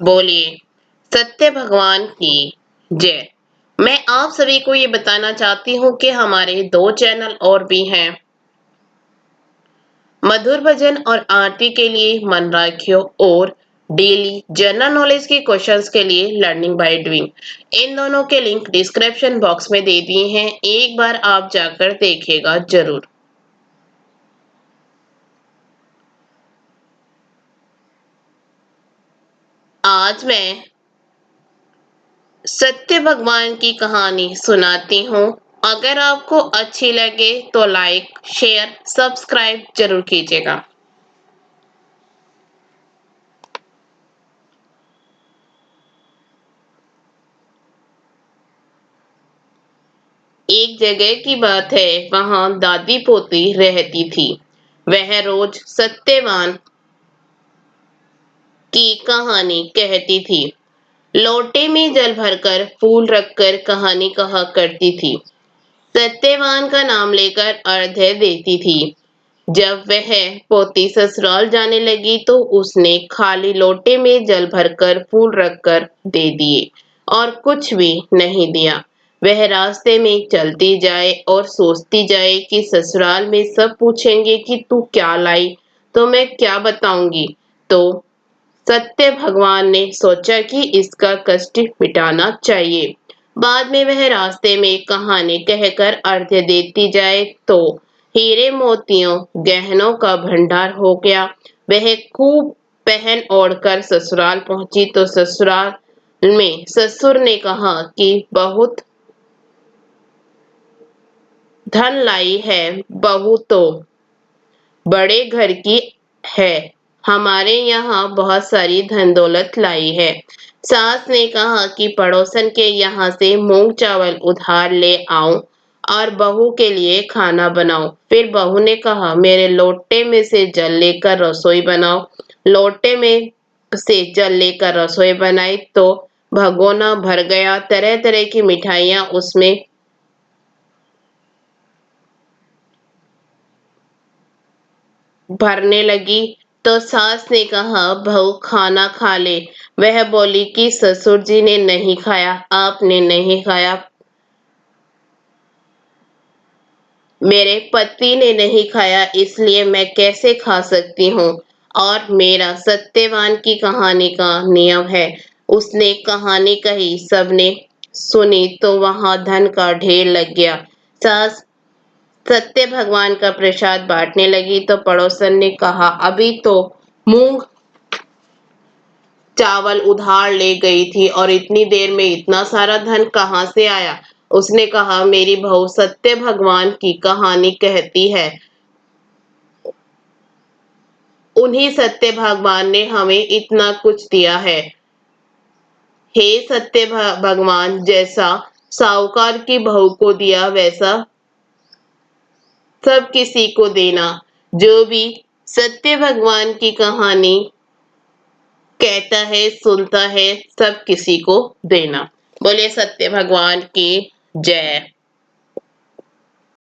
बोलिए सत्य भगवान की जय। मैं आप सभी को ये बताना चाहती हूँ कि हमारे 2 चैनल और भी हैं। मधुर भजन और आरती के लिए मन राखियो और डेली जनरल नॉलेज के क्वेश्चंस के लिए लर्निंग बाय डूइंग। इन दोनों के लिंक डिस्क्रिप्शन बॉक्स में दे दिए हैं, एक बार आप जाकर देखिएगा जरूर। आज मैं सत्य भगवान की कहानी सुनाती हूँ। अगर आपको अच्छी लगे तो लाइक, शेयर, सब्सक्राइब जरूर कीजिएगा। एक जगह की बात है, वहां दादी पोती रहती थी। वह रोज सत्यवान की कहानी कहती थी। लोटे में जल भरकर फूल रखकर कहानी कहा करती थी। सत्यवान का नाम लेकर अर्घ्य देती थी। जब वह पोती ससुराल जाने लगी तो उसने खाली लोटे में जल भरकर फूल रखकर दे दिए और कुछ भी नहीं दिया। वह रास्ते में चलती जाए और सोचती जाए कि ससुराल में सब पूछेंगे कि तू क्या लाई, तो मैं क्या बताऊंगी। तो सत्य भगवान ने सोचा कि इसका कष्ट मिटाना चाहिए। बाद में वह रास्ते में कहानी कहकर अर्घ्य देती जाए तो हीरे मोतियों गहनों का भंडार हो गया। वह खूब पहन ओढ़कर ससुराल पहुंची तो ससुराल में ससुर ने कहा कि बहुत धन लाई है, बहू तो बड़े घर की है, हमारे यहाँ बहुत सारी धन दौलत लाई है। सास ने कहा कि पड़ोसन के यहाँ से मूंग चावल उधार ले आऊं और बहू के लिए खाना बनाओ। फिर बहू ने कहा मेरे लोटे में से जल लेकर रसोई बनाओ। लोटे में से जल लेकर रसोई बनाई तो भगोना भर गया। तरह तरह की मिठाइयां उसमें भरने लगी तो सास ने कहा बहू खाना खा ले। वह बोली कि ससुर जी ने नहीं खाया, आपने नहीं खाया, मेरे पति ने नहीं खाया, इसलिए मैं कैसे खा सकती हूँ। और मेरा सत्यवान की कहानी का नियम है। उसने कहानी कही, सबने सुनी तो वहां धन का ढेर लग गया। सास सत्य भगवान का प्रसाद बांटने लगी तो पड़ोसन ने कहा अभी तो मूंग चावल उधार ले गई थी और इतनी देर में इतना सारा धन कहाँ से आया। उसने कहा मेरी बहू सत्य भगवान की कहानी कहती है, उन्हीं सत्य भगवान ने हमें इतना कुछ दिया है। हे सत्य भगवान, जैसा साहूकार की बहू को दिया वैसा सब किसी को देना। जो भी सत्य भगवान की कहानी कहता है, सुनता है, सब किसी को देना। बोले सत्य भगवान की जय।